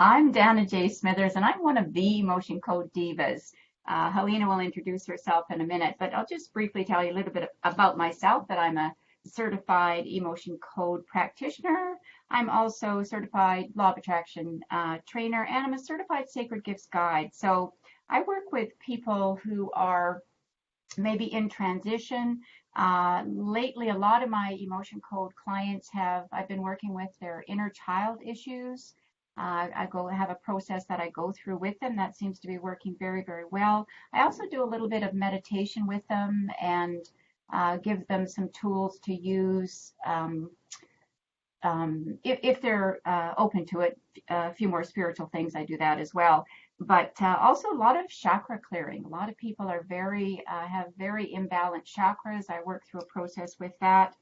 I'm Dana J. Smithers, and I'm one of the Emotion Code Divas. Helena will introduce herself in a minute, but I'll just briefly tell you a little bit about myself, that I'm a certified Emotion Code practitioner. I'm also a certified Law of Attraction trainer, and I'm a certified Sacred Gifts guide. So I work with people who are maybe in transition. Lately, a lot of my Emotion Code clients I've been working with their inner child issues. I go have a process that I go through with them that seems to be working very, very well. I also do a little bit of meditation with them and give them some tools to use if they're open to it. A few more spiritual things, I do that as well. But also a lot of chakra clearing. A lot of people are have very imbalanced chakras. I work through a process with that.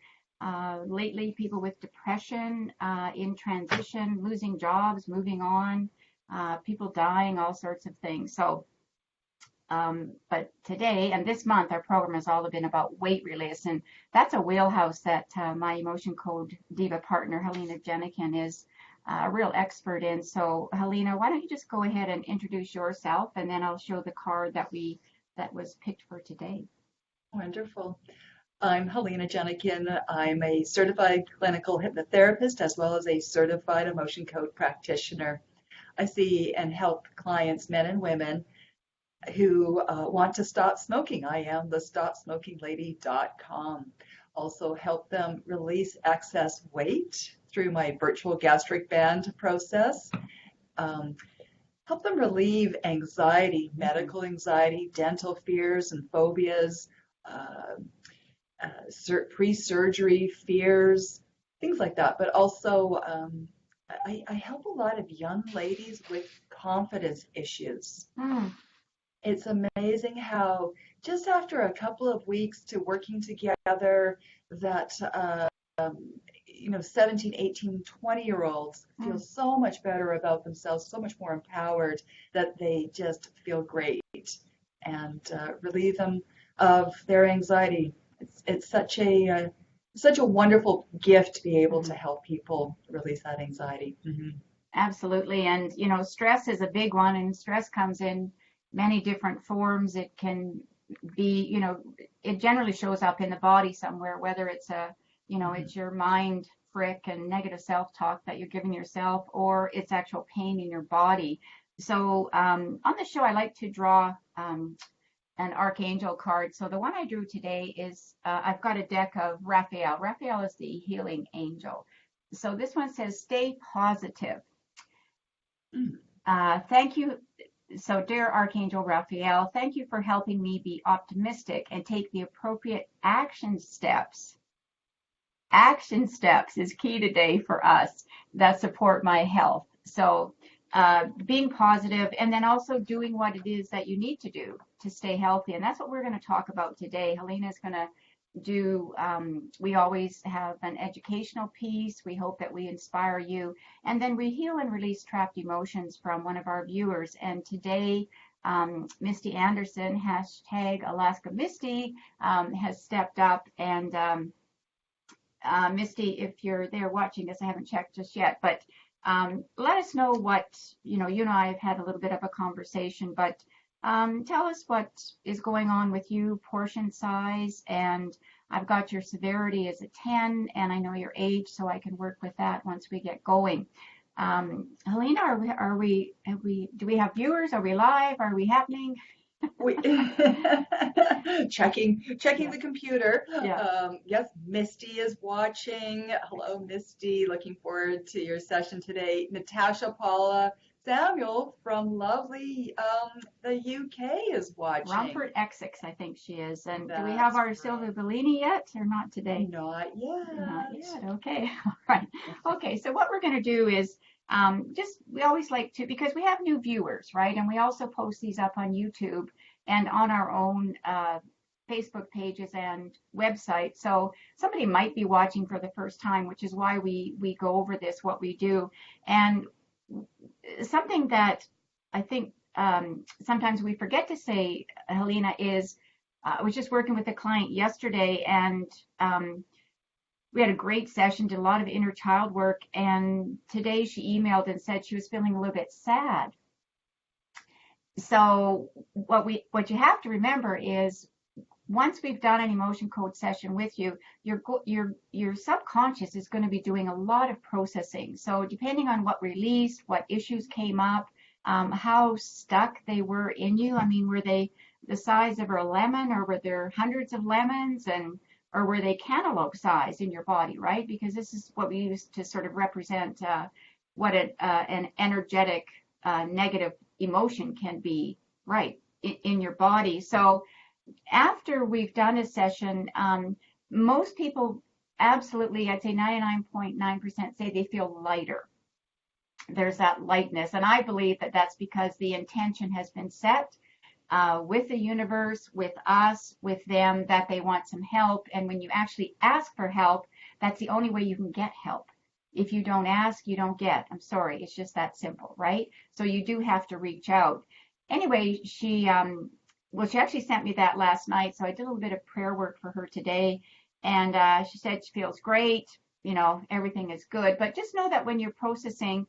Lately, people with depression, in transition, losing jobs, moving on, people dying, all sorts of things. So, but today and this month, our program has all been about weight release, and that's a wheelhouse that my Emotion Code Diva partner, Helena Jenikin, is a real expert in. So, Helena, why don't you just go ahead and introduce yourself, and then I'll show the card that was picked for today. Wonderful. I'm Helena Jenikin. I'm a certified clinical hypnotherapist as well as a certified emotion code practitioner. I see and help clients, men and women, who want to stop smoking. I am the StopSmokingLady.com. Also help them release excess weight through my virtual gastric band process. Help them relieve anxiety, medical anxiety, dental fears and phobias, pre-surgery fears, things like that. But also, I help a lot of young ladies with confidence issues. It's amazing how just after a couple of weeks to working together that 17, 18, 20-year-olds feel so much better about themselves, so much more empowered, that they just feel great and relieve them of their anxiety. It's such a wonderful gift to be able to help people release that anxiety. Absolutely. And, stress is a big one, and stress comes in many different forms. It can be, it generally shows up in the body somewhere, whether it's it's your mind frick and negative self-talk that you're giving yourself, or it's actual pain in your body. So on the show, I like to draw an archangel card. So the one I drew today is, I've got a deck of Raphael. Raphael is the healing angel. So this one says, stay positive. Thank you. So dear Archangel Raphael, thank you for helping me be optimistic and take the appropriate action steps. Action steps is key today for us that support my health. So being positive, and then also doing what it is that you need to do to stay healthy. And that's what we're going to talk about today. Helena is going to do, we always have an educational piece. We hope that we inspire you. And then we heal and release trapped emotions from one of our viewers. And today, Misty Anderson, hashtag Alaska Misty, has stepped up. And Misty, if you're there watching this, I haven't checked just yet, but let us know what, you and I have had a little bit of a conversation, but tell us what is going on with you, portion size, and I've got your severity as a 10, and I know your age, so I can work with that once we get going. Helena, do we have viewers? Are we live? Are we happening? Checking the computer. Yeah. Yes, Misty is watching. Hello, Misty. Looking forward to your session today. Natasha Paula Samuel from lovely the UK is watching. Romford Essex, I think she is. And That's do we have our right. Silvia Bellini yet, or not today? Not yet. Not yet. Okay. All right. Okay. So what we're going to do is we always like to, because we have new viewers, right? And we also post these up on YouTube and on our own Facebook pages and website. So somebody might be watching for the first time, which is why we go over this, what we do. And something that I think sometimes we forget to say, Helena, is I was just working with a client yesterday, and we had a great session, did a lot of inner child work, and today she emailed and said she was feeling a little bit sad. So what you have to remember is once we've done an emotion code session with you, your subconscious is going to be doing a lot of processing. So depending on what released, what issues came up, how stuck they were in you. I mean, were they the size of a lemon, or were there hundreds of lemons, and or were they cantaloupe size in your body, right? Because this is what we use to sort of represent what an energetic negative emotion can be, right, in your body. So after we've done a session, most people absolutely, I'd say 99.9% say they feel lighter. There's that lightness. And I believe that that's because the intention has been set with the universe, with us, with them, that they want some help. And when you actually ask for help, that's the only way you can get help. If you don't ask, you don't get. I'm sorry. It's just that simple, right? So you do have to reach out. Anyway, she actually sent me that last night, so I did a little bit of prayer work for her today, and she said she feels great, everything is good, but just know that when you're processing,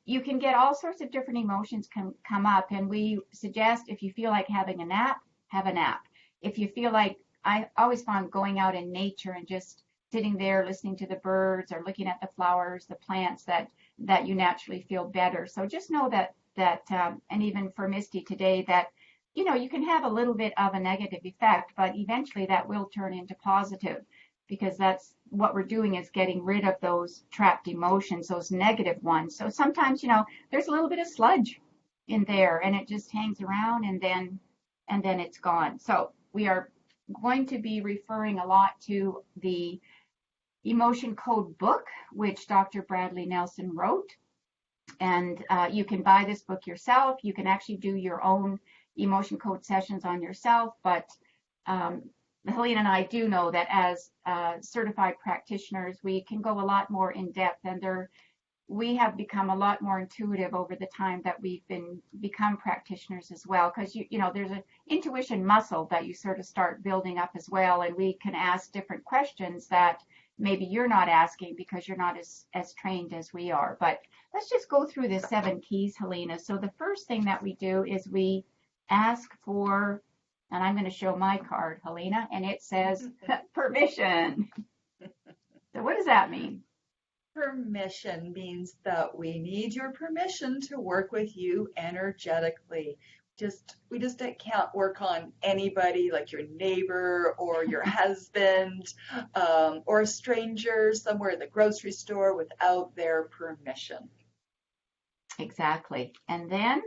you can get all sorts of different emotions come up, and we suggest if you feel like having a nap, have a nap. If you feel like, I always found going out in nature and just sitting there listening to the birds or looking at the flowers, the plants, that you naturally feel better. So just know that and even for Misty today, that you can have a little bit of a negative effect, but eventually that will turn into positive, because that's what we're doing, is getting rid of those trapped emotions, those negative ones. So sometimes, there's a little bit of sludge in there and it just hangs around, and then it's gone. So we are going to be referring a lot to the Emotion Code book, which Dr. Bradley Nelson wrote. And you can buy this book yourself. You can actually do your own emotion code sessions on yourself, but Helene and I do know that as certified practitioners, we can go a lot more in depth, and we have become a lot more intuitive over the time that we've become practitioners as well, because there's an intuition muscle that you sort of start building up as well, and we can ask different questions that maybe you're not asking because you're not as trained as we are. But let's just go through the 7 keys, Helena. So the first thing that we do is we ask for, and I'm going to show my card, Helena, and it says permission. So what does that mean? Permission means that we need your permission to work with you energetically. We just can't work on anybody like your neighbor or your husband or a stranger somewhere at the grocery store without their permission. Exactly. And then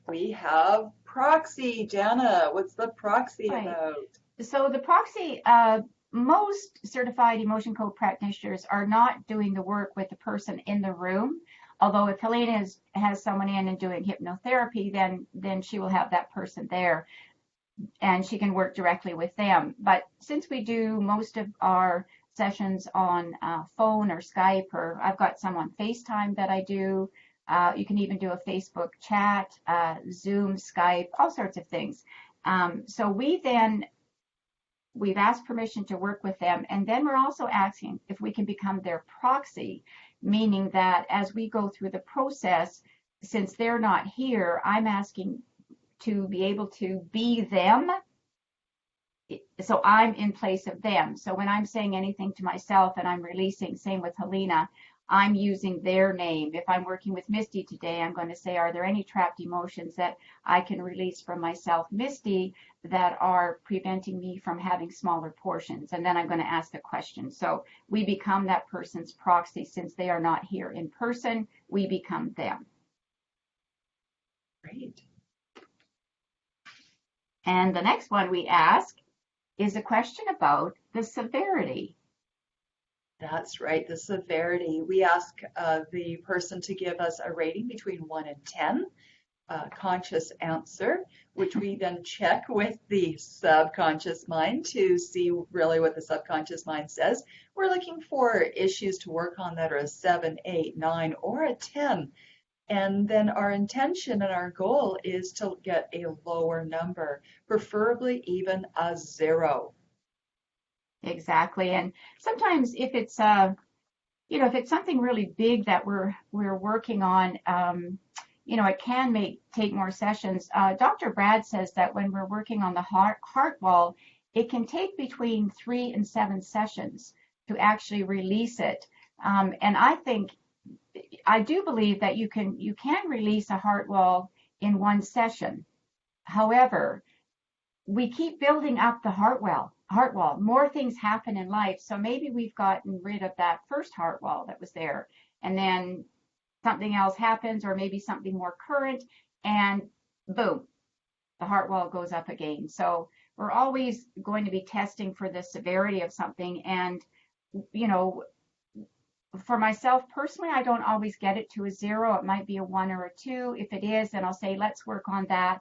we have proxy. Jana, what's the proxy about? So the proxy, most certified emotion code practitioners are not doing the work with the person in the room. Although if Helena has someone in and doing hypnotherapy, then she will have that person there and she can work directly with them. But since we do most of our sessions on phone or Skype, or I've got some on FaceTime that I do, you can even do a Facebook chat, Zoom, Skype, all sorts of things. So we've asked permission to work with them, and then we're also asking if we can become their proxy, meaning that as we go through the process, since they're not here, I'm asking to be able to be them. So I'm in place of them. So when I'm saying anything to myself and I'm releasing, same with Helena, I'm using their name. If I'm working with Misty today, I'm going to say, are there any trapped emotions that I can release from myself, Misty, that are preventing me from having smaller portions? And then I'm going to ask the question. So we become that person's proxy. Since they are not here in person, we become them. Great. And the next one we ask is a question about the severity. That's right, the severity. We ask the person to give us a rating between 1 and 10, conscious answer, which we then check with the subconscious mind to see really what the subconscious mind says. We're looking for issues to work on that are a 7, 8, 9, or a 10. And then our intention and our goal is to get a lower number, preferably even a 0. Exactly. And sometimes if it's if it's something really big that we're working on, it can take more sessions. Dr. Brad says that when we're working on the heart wall, it can take between 3 and 7 sessions to actually release it. And I do believe that you can release a heart wall in one session. However, we keep building up the heart wall. More things happen in life. So maybe we've gotten rid of that first heart wall that was there. And then something else happens, or maybe something more current, and boom, the heart wall goes up again. So we're always going to be testing for the severity of something. And, you know, for myself personally, I don't always get it to a 0. It might be a 1 or a 2. If it is, then I'll say, let's work on that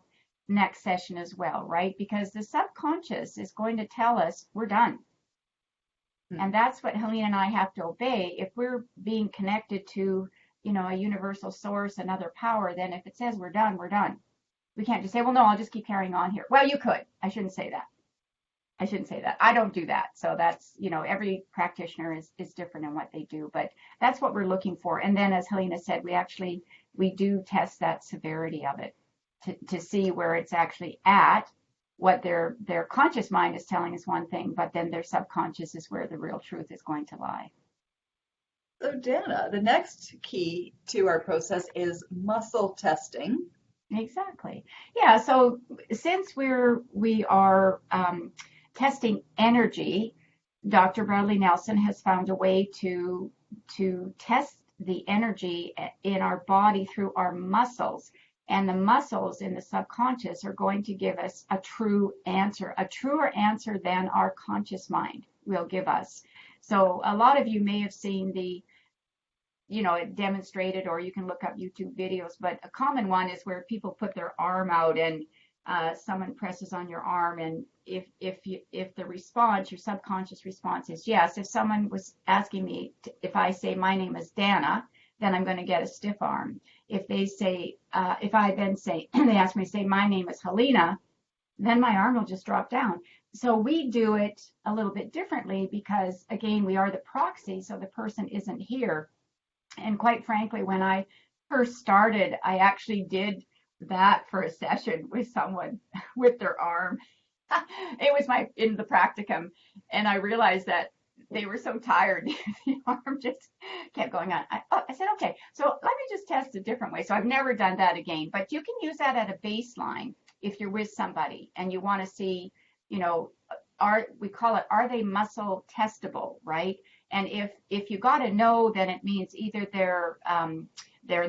next session as well, right? Because the subconscious is going to tell us we're done. And that's what Helene and I have to obey. If we're being connected to, a universal source, another power, then if it says we're done, we're done. We can't just say, well, no, I'll just keep carrying on here. Well, you could. I shouldn't say that. I don't do that. So that's, every practitioner is different in what they do, but that's what we're looking for. And then, as Helena said, we do test that severity of it to see where it's actually at. What their conscious mind is telling us one thing, but then their subconscious is where the real truth is going to lie. So Dana, the next key to our process is muscle testing. Exactly. Yeah. So since we are testing energy, Dr. Bradley Nelson has found a way to test the energy in our body through our muscles. And the muscles in the subconscious are going to give us a true answer, a truer answer than our conscious mind will give us. So a lot of you may have seen it demonstrated, or you can look up YouTube videos, but a common one is where people put their arm out and someone presses on your arm, and if the response, your subconscious response is yes. If someone was asking me if I say my name is Dana, then I'm going to get a stiff arm. If I then say, they ask me to say my name is Helena, then my arm will just drop down. So we do it a little bit differently because, again, we are the proxy, so the person isn't here. And quite frankly, when I first started, I actually did that for a session with someone with their arm. It was in the practicum, and I realized that they were so tired, the arm just kept going on. I said, okay, so let me just test a different way. So I've never done that again, but you can use that at a baseline if you're with somebody and you want to see, we call it, are they muscle testable, right? And if you got to know, then it means either they're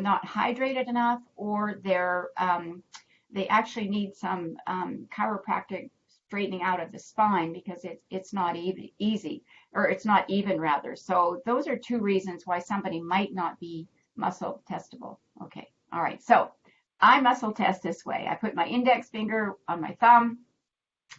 not hydrated enough, or they actually need some chiropractic straightening out of the spine, because it's not easy, or it's not even, rather. So those are 2 reasons why somebody might not be muscle testable. Okay, all right. So I muscle test this way. I put my index finger on my thumb.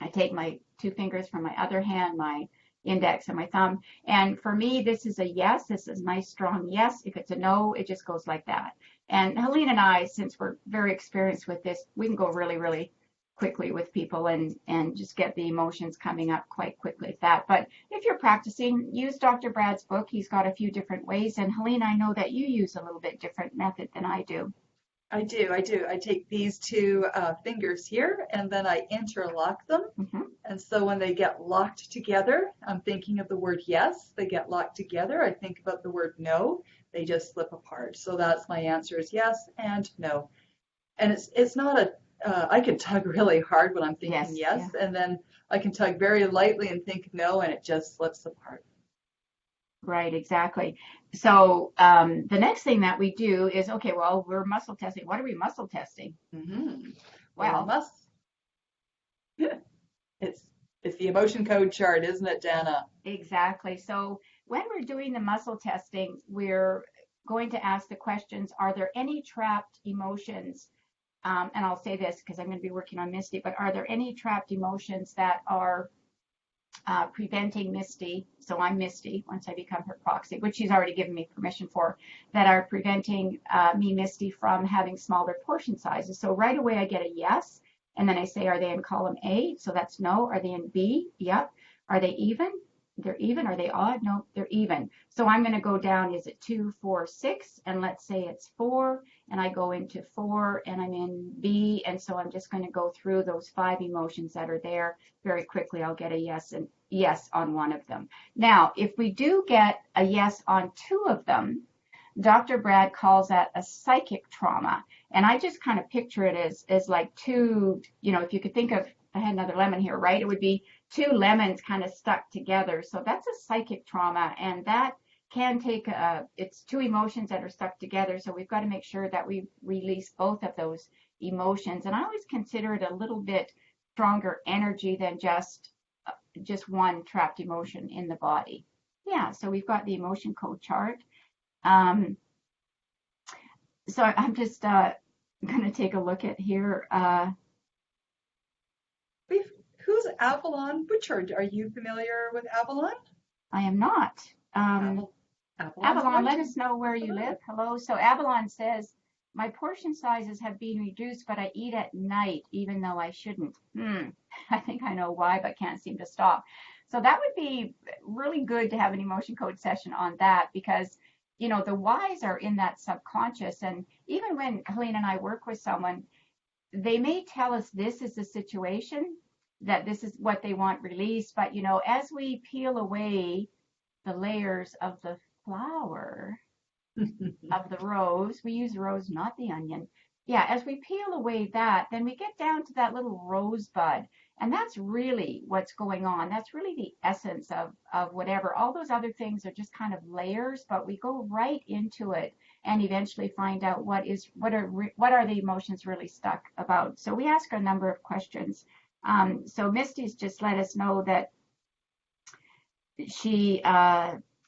I take my 2 fingers from my other hand, my index and my thumb. And for me, this is a yes. This is my strong yes. If it's a no, it just goes like that. And Helene and I, since we're very experienced with this, we can go really, really quickly with people and just get the emotions coming up quite quickly at that. But if you're practicing, use Dr. Brad's book. He's got a few different ways. And Helene, I know that you use a little bit different method than I do. I do. I take these 2 fingers here, and then I interlock them. Mm-hmm. And so when they get locked together, I'm thinking of the word yes. They get locked together. I think about the word no. They just slip apart. So that's my answer, is yes and no. And it's not I can tug really hard when I'm thinking yes, yeah. And then I can tug very lightly and think no, and it just slips apart. Right, exactly. So the next thing that we do is, okay, well, we're muscle testing. What are we muscle testing? Mm-hmm. Well, it's the emotion code chart, isn't it, Dana? Exactly. So when we're doing the muscle testing, we're going to ask the questions, are there any trapped emotions? And I'll say this because I'm going to be working on Misty, but are there any trapped emotions that are preventing Misty, so I'm Misty once I become her proxy, which she's already given me permission for, that are preventing me, Misty, from having smaller portion sizes. So right away I get a yes, and then I say, are they in column A? So that's no. Are they in B? Yep. Are they even? they're even. Are they odd? No, they're even. So I'm going to go down. Is it 2, 4, 6? And let's say it's 4, and I go into 4, and I'm in B. And so I'm just going to go through those 5 emotions that are there very quickly. I'll get a yes and yes on one of them. Now, if we do get a yes on 2 of them, Dr. Brad calls that a psychic trauma. And I just kind of picture it as like two, if you could think of, I had another lemon here, right? It would be 2 lemons kind of stuck together. So that's a psychic trauma. And that can take, it's 2 emotions that are stuck together. So we've got to make sure that we release both of those emotions. And I always consider it a little bit stronger energy than just one trapped emotion in the body. Yeah, so we've got the emotion code chart. So I'm just going to take a look at here. Who's Avalon Butchard? Are you familiar with Avalon? I am not. Avalon, let us know where you live. Hello. So Avalon says, my portion sizes have been reduced, but I eat at night, even though I shouldn't. I think I know why, but can't seem to stop. So that would be really good to have an emotion code session on that, because the whys are in that subconscious. And even when Helene and I work with someone, they may tell us this is the situation, that this is what they want released. But, as we peel away the layers of the flower of the rose, we use rose, not the onion. Yeah, as we peel away that, then we get down to that little rosebud. And that's really what's going on. That's really the essence of whatever. All those other things are just kind of layers, but we go right into it and eventually find out what are the emotions really stuck about. So we ask a number of questions. So Misty's just let us know that she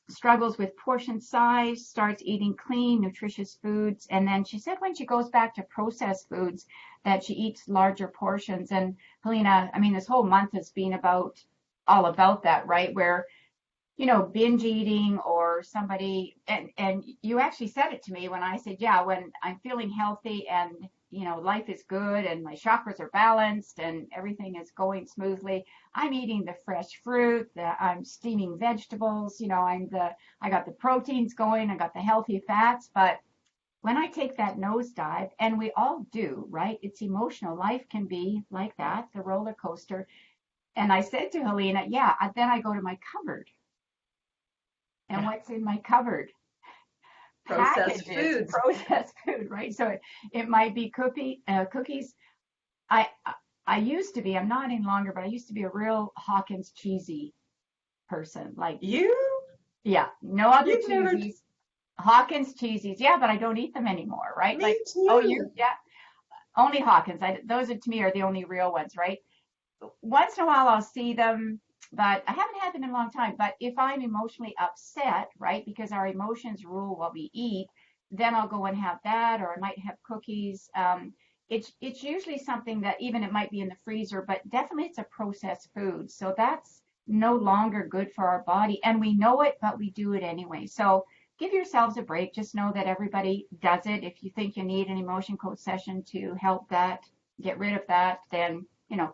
struggles with portion size, starts eating clean, nutritious foods, and then she said when she goes back to processed foods that she eats larger portions. And Helena, I mean, this whole month has been all about that, right? Where, binge eating or somebody, and you actually said it to me when I said, yeah, when I'm feeling healthy and life is good and my chakras are balanced and everything is going smoothly, I'm eating the fresh fruit, I'm steaming vegetables, I got the proteins going, I got the healthy fats. But when I take that nosedive, and we all do, right? It's emotional. Life can be like that, the roller coaster. And I said to Helena, yeah, then I go to my cupboard. And what's in my cupboard? Processed foods. Processed food, right? So it might be cookies. I used to be, I'm not any longer, but I used to be a real Hawkins cheesy person. Like you? Yeah, no other cheesies. Hawkins cheesies, yeah, but I don't eat them anymore, right? Me too. Oh, yeah, only Hawkins. Those to me are the only real ones, right? Once in a while I'll see them, but I haven't had them in a long time. But if I'm emotionally upset, right, because our emotions rule what we eat, then I'll go and have that, or I might have cookies. It's usually something that even it might be in the freezer, but definitely it's a processed food. So that's no longer good for our body, and we know it, but we do it anyway. So give yourselves a break. Just know that everybody does it. If you think you need an emotion code session to help that, get rid of that, then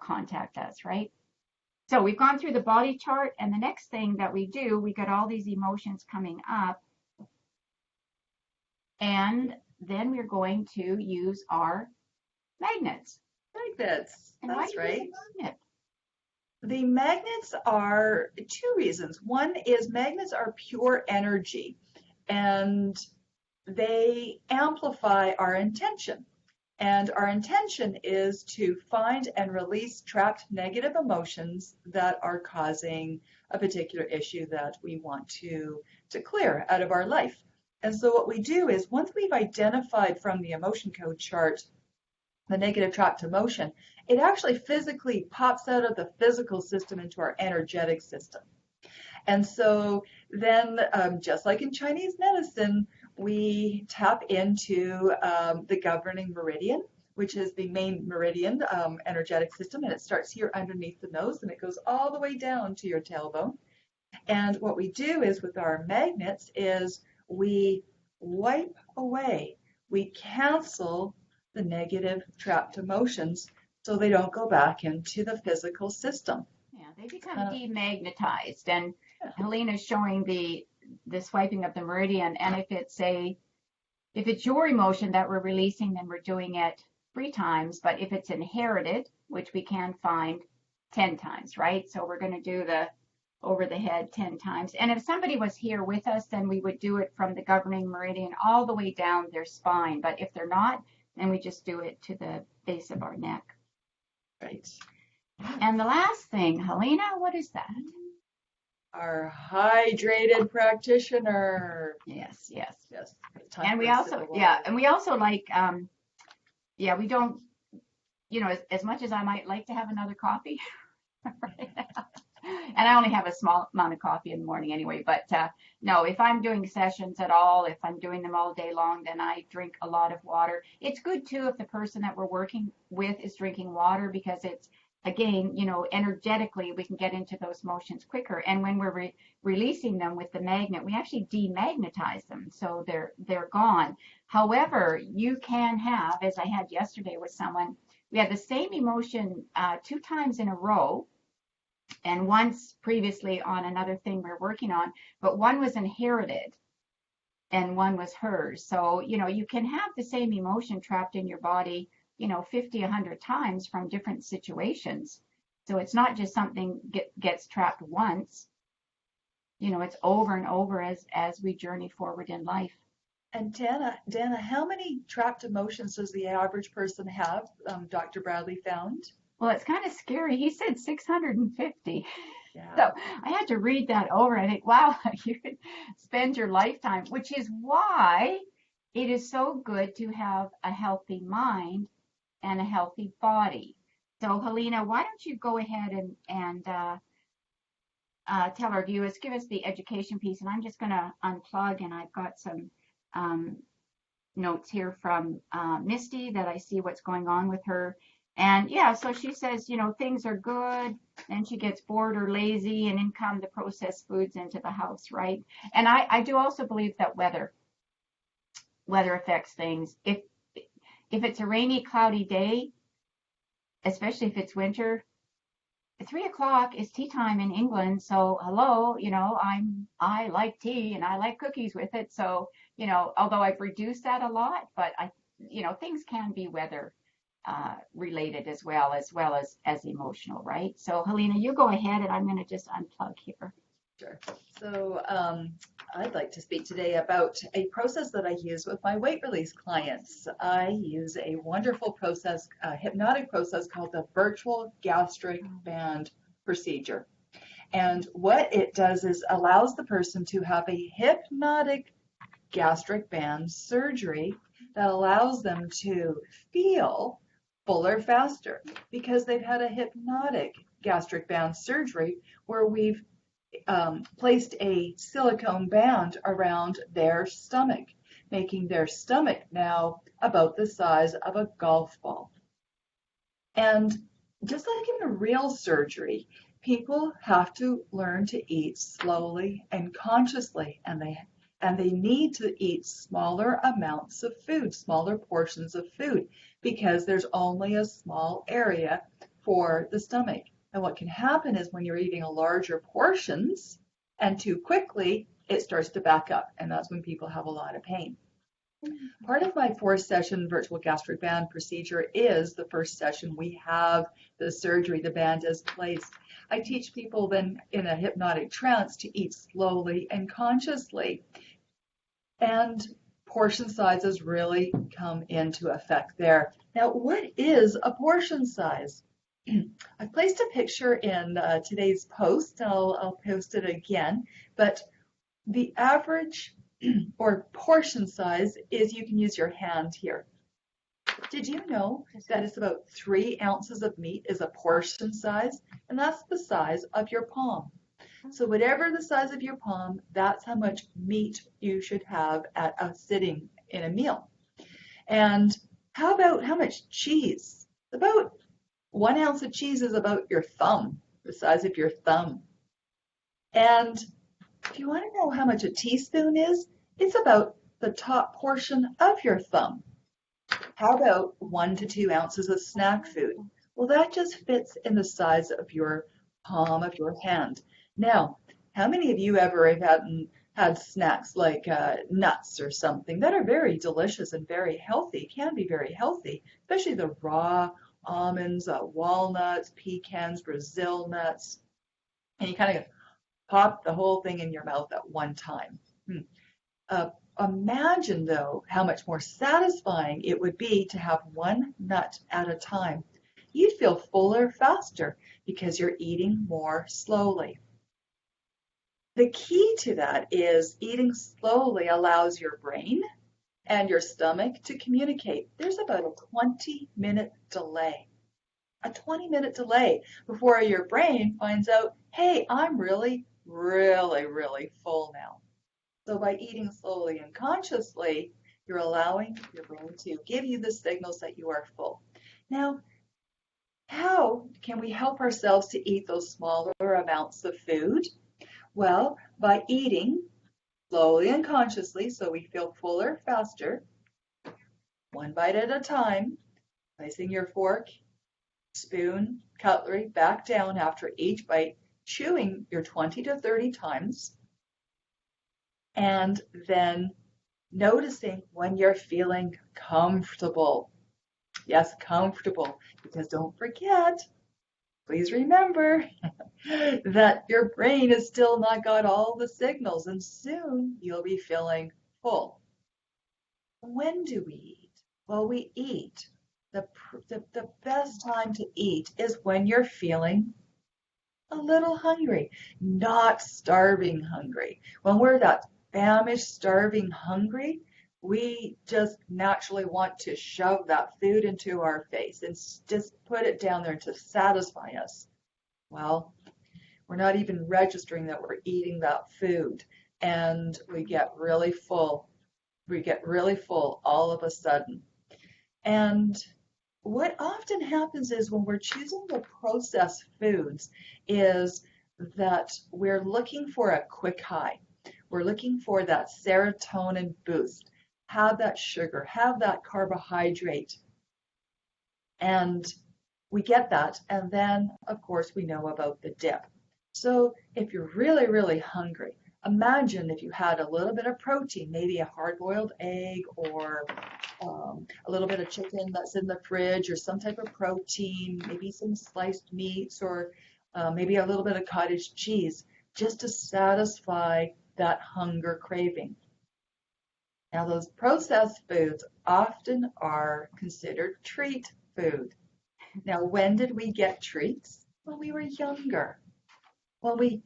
contact us, right? So we've gone through the body chart, and the next thing that we do, we got all these emotions coming up, and then we're going to use our magnets. Magnets, And that's why right. Magnet? The magnets are 2 reasons. One is magnets are pure energy, and they amplify our intention. And our intention is to find and release trapped negative emotions that are causing a particular issue that we want to clear out of our life. And so what we do is, once we've identified from the emotion code chart the negative trapped emotion, it actually physically pops out of the physical system into our energetic system. And so then, just like in Chinese medicine, we tap into the governing meridian, which is the main meridian energetic system, and it starts here underneath the nose, and it goes all the way down to your tailbone. And what we do is, with our magnets, is we wipe away, we cancel the negative trapped emotions so they don't go back into the physical system. Yeah, they become demagnetized. And Helena's showing the swiping of the meridian, and if it's your emotion that we're releasing, then we're doing it 3 times. But if it's inherited, which we can find, 10 times, right? So we're going to do the over the head 10 times. And if somebody was here with us, then we would do it from the governing meridian all the way down their spine. But if they're not, then we just do it to the base of our neck. Right. And the last thing, Helena, what is that? Our hydrated practitioner. Yes, yes. Yes. And we also, yeah, and we also like, yeah, we don't, you know, as much as I might like to have another coffee, right? And I only have a small amount of coffee in the morning anyway, but no, if I'm doing sessions at all, if I'm doing them all day long, then I drink a lot of water. It's good too if the person that we're working with is drinking water, because it's, again, you know, energetically we can get into those motions quicker. And when we're releasing them with the magnet, we actually demagnetize them, so they're gone. However, you can have, as I had yesterday with someone, we had the same emotion 2 times in a row, and once previously on another thing we're working on, but one was inherited and one was hers. So, you know, you can have the same emotion trapped in your body, you know, 50, 100 times from different situations. So it's not just something gets trapped once. You know, it's over and over as we journey forward in life. And Dana, how many trapped emotions does the average person have? Dr. Bradley found. Well, it's kind of scary. He said 650. Yeah. So I had to read that over. I think, wow, you could spend your lifetime, which is why it is so good to have a healthy mind and a healthy body. So, Helena, why don't you go ahead and tell our viewers, give us the education piece, and I'm just going to unplug, and I've got some notes here from Misty that I see what's going on with her. And yeah, so she says, you know, things are good, then she gets bored or lazy, and in come the processed foods into the house, right? And I do also believe that weather affects things. If it's a rainy, cloudy day, especially if it's winter, 3 o'clock is tea time in England. So hello, you know, I like tea and I like cookies with it. So, you know, although I've reduced that a lot, but you know, things can be weather related as well as emotional, right? So Helena, you go ahead, and I'm going to just unplug here. Sure. So I'd like to speak today about a process that I use with my weight release clients. I use a wonderful process, a hypnotic process called the virtual gastric band procedure. And what it does is allows the person to have a hypnotic gastric band surgery that allows them to feel fuller faster, because they've had a hypnotic gastric band surgery where we've placed a silicone band around their stomach, making their stomach now about the size of a golf ball. And just like in a real surgery, people have to learn to eat slowly and consciously, and they need to eat smaller amounts of food, smaller portions of food, because there's only a small area for the stomach. And what can happen is when you're eating a larger portions and too quickly, it starts to back up, and that's when people have a lot of pain. Part of my 4-session virtual gastric band procedure is the first session we have the surgery, the band is placed. I teach people then in a hypnotic trance to eat slowly and consciously. And portion sizes really come into effect there. Now, what is a portion size? I placed a picture in today's post. I'll post it again. But the average or portion size is, you can use your hand here. Did you know that it's about 3 ounces of meat is a portion size? And that's the size of your palm. So whatever the size of your palm, that's how much meat you should have at a sitting in a meal. And how about how much cheese? About 1 ounce of cheese is about your thumb, the size of your thumb. And if you want to know how much a teaspoon is, it's about the top portion of your thumb. How about 1 to 2 ounces of snack food? Well, that just fits in the size of your palm of your hand. Now, How many of you ever have had snacks like nuts or something that are very delicious and very healthy, can be very healthy, especially the raw almonds, walnuts, pecans, Brazil nuts, and you kind of pop the whole thing in your mouth at one time. Hmm. Uh, Imagine, though, how much more satisfying it would be to have one nut at a time. You'd feel fuller faster because you're eating more slowly. The key to that is eating slowly allows your brain and your stomach to communicate. There's about a 20-minute delay. A 20-minute delay before your brain finds out, hey, I'm really, really, really full now. So by eating slowly and consciously, you're allowing your brain to give you the signals that you are full. Now, how can we help ourselves to eat those smaller amounts of food? Well, by eating slowly and consciously so we feel fuller faster, one bite at a time, placing your fork, spoon, cutlery back down after each bite, chewing your 20 to 30 times, and then noticing when you're feeling comfortable. Yes, comfortable, because don't forget, please remember that your brain has still not got all the signals, and soon you'll be feeling full. When do we eat? Well, we eat. The best time to eat is when you're feeling a little hungry, not starving hungry. When we're that famished, starving hungry, we just naturally want to shove that food into our face and just put it down there to satisfy us. Well, we're not even registering that we're eating that food, and we get really full. We get really full all of a sudden. And what often happens is when we're choosing the processed foods is that we're looking for a quick high. We're looking for that serotonin boost. Have that sugar, have that carbohydrate. And we get that. And then, of course, we know about the dip. So if you're really, really hungry, imagine if you had a little bit of protein, maybe a hard-boiled egg or a little bit of chicken that's in the fridge or some type of protein, maybe some sliced meats or maybe a little bit of cottage cheese just to satisfy that hunger craving. Now, those processed foods often are considered treat food. Now, when did we get treats? When we were younger. It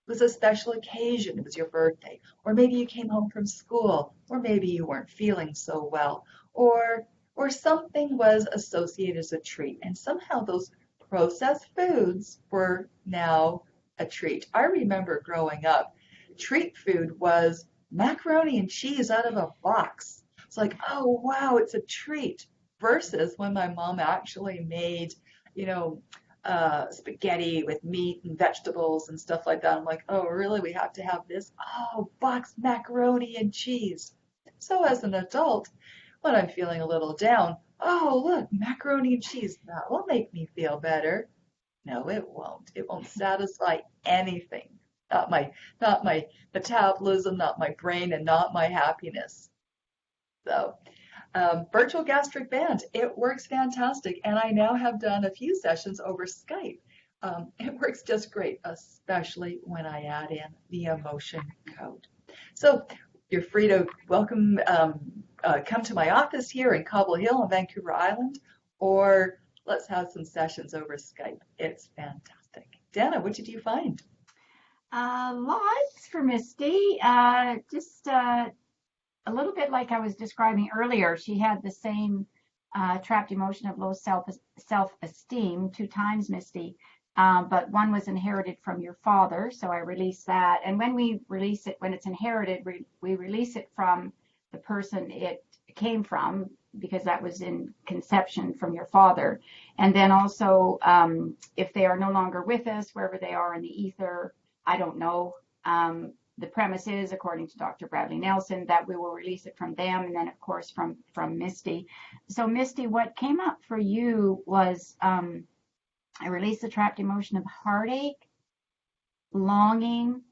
was a special occasion, it was your birthday, or maybe you came home from school, or maybe you weren't feeling so well, or something was associated as a treat, and somehow those processed foods were now a treat. I remember growing up, treat food was macaroni and cheese out of a box. It's like, oh wow, it's a treat, versus when my mom actually made, you know, spaghetti with meat and vegetables and stuff like that. I'm like, oh, really? We have to have this? Oh, boxed macaroni and cheese. So as an adult, when I'm feeling a little down, oh, look, macaroni and cheese. That will make me feel better. No, it won't. It won't satisfy anything. Not my metabolism, not my brain, and not my happiness. So virtual gastric band, it works fantastic, and I now have done a few sessions over Skype. It works just great, especially when I add in the emotion code. So you're free to come to my office here in Cobble Hill on Vancouver Island, or let's have some sessions over Skype. It's fantastic. Dana, what did you find? Lots for Misty. Just a little bit like I was describing earlier. She had the same trapped emotion of low self-esteem 2 times, Misty. But one was inherited from your father, so I released that. And when we release it, when it's inherited, we release it from the person it came from, because that was in conception from your father. And then also, if they are no longer with us, wherever they are in the ether, I don't know. The premise is, according to Dr. Bradley Nelson, that we will release it from them, and then, of course, from Misty. So, Misty, what came up for you was I released the trapped emotion of heartache, longing,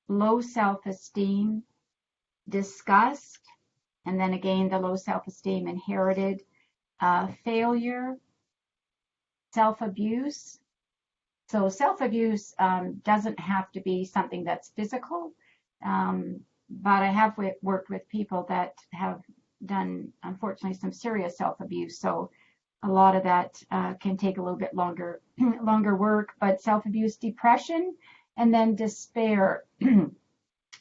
low self-esteem, disgust, and then again, the low self-esteem inherited, failure, self-abuse. So self-abuse doesn't have to be something that's physical, but I have worked with people that have done, unfortunately, some serious self-abuse. So a lot of that can take a little bit longer, longer work. But self-abuse, depression, and then despair.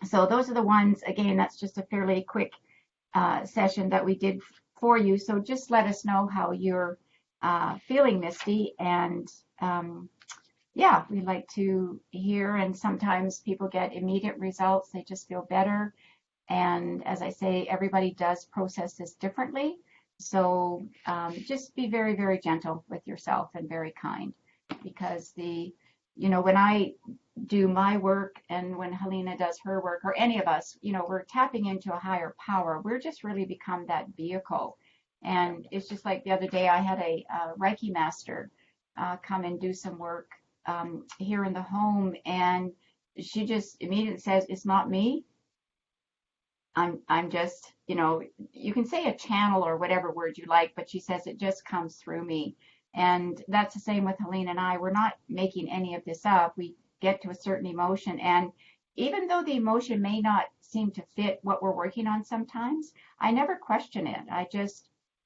So those are the ones. Again, that's just a fairly quick session that we did for you. So just let us know how you're feeling, Misty, and yeah, we like to hear, and sometimes people get immediate results. They just feel better. And as I say, everybody does process this differently. So just be very, very gentle with yourself and very kind, because when I do my work and when Helena does her work, or any of us, we're tapping into a higher power. We're just really become that vehicle. And it's just like the other day, I had a Reiki master come and do some work here in the home, and she just immediately says, "It's not me. I'm just, you can say a channel or whatever word you like, but she says it just comes through me." And that's the same with Helene and I. We're not making any of this up. We get to a certain emotion, and even though the emotion may not seem to fit what we're working on sometimes, I never question it.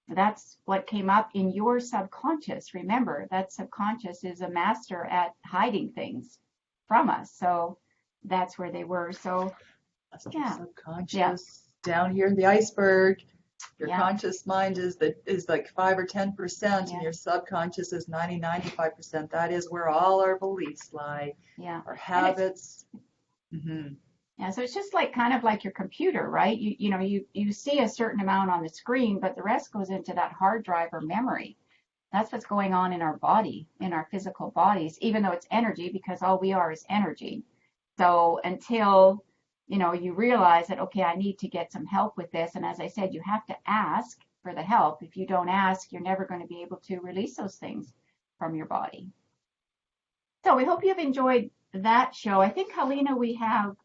That's what came up in your subconscious. Remember, that subconscious is a master at hiding things from us. So that's where they were. So That's your yeah, subconscious down here in the iceberg. Your yeah, conscious mind is like 5 or 10%, yeah, and your subconscious is 95%. That is where all our beliefs lie, yeah. our And it's habits. Hmm. Yeah, so it's just like kind of like your computer, right? You see a certain amount on the screen, but the rest goes into that hard drive or memory. That's what's going on in our body, in our physical bodies, even though it's energy, because all we are is energy. So until, you realize that, okay, I need to get some help with this. And as I said, you have to ask for the help. If you don't ask, you're never going to be able to release those things from your body. So we hope you've enjoyed that show. I think, Helena, we have,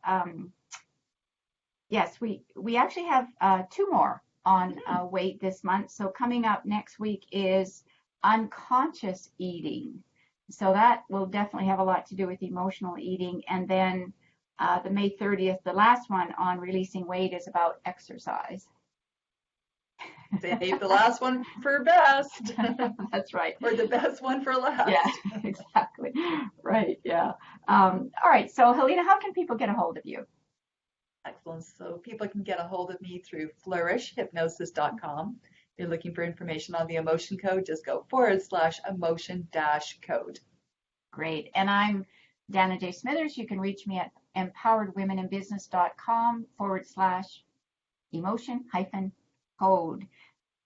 yes, we actually have two more on weight this month. So coming up next week is unconscious eating. So that will definitely have a lot to do with emotional eating. And then the May 30th, the last one on releasing weight, is about exercise. Save the last one for best. That's right. Or the best one for last. Yeah, exactly. Right, yeah. All right, so Helena, how can people get a hold of you? Excellent. So people can get a hold of me through flourishhypnosis.com. If you're looking for information on the emotion code, just go /emotion-code. Great. And I'm Dana J. Smithers. You can reach me at empoweredwomeninbusiness.com /emotion-code.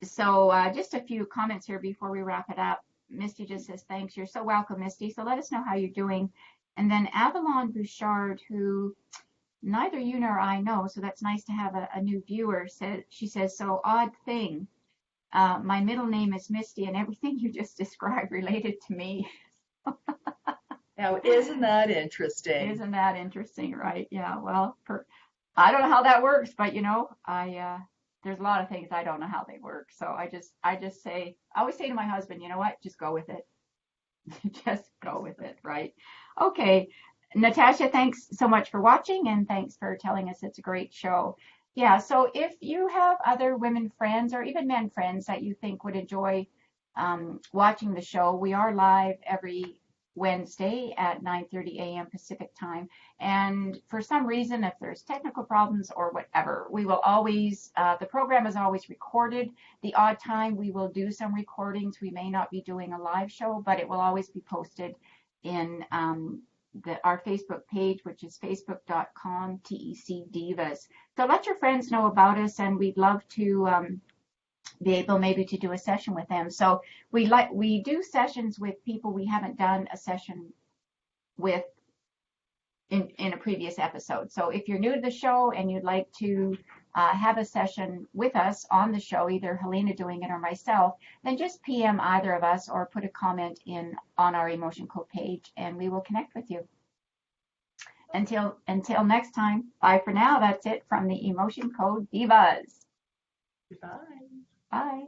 So just a few comments here before we wrap it up. Misty just says, thanks. You're so welcome, Misty. So let us know how you're doing. And then Avalon Bouchard, who neither you nor I know, so that's nice to have a new viewer, she says, so odd thing. My middle name is Misty, and everything you just described related to me. Now, isn't that interesting? Isn't that interesting, right? Yeah, well, I don't know how that works, but there's a lot of things I don't know how they work. So I always say to my husband, you know what, just go with it. Just go with it, right? Okay. Natasha, thanks so much for watching, and thanks for telling us it's a great show. Yeah, so if you have other women friends or even men friends that you think would enjoy watching the show, we are live every Wednesday at 9:30 a.m. Pacific time. And for some reason, if there's technical problems or whatever, we will always, the program is always recorded. The odd time we will do some recordings. We may not be doing a live show, but it will always be posted in our Facebook page, which is facebook.com TEC Divas. So let your friends know about us, and we'd love to be able maybe to do a session with them. So we do sessions with people we haven't done a session with in a previous episode. So if you're new to the show and you'd like to have a session with us on the show, either Helena doing it or myself, then just PM either of us or put a comment on our Emotion Code page, and we will connect with you. Until next time. Bye for now. That's it from the Emotion Code Divas. Goodbye. Bye.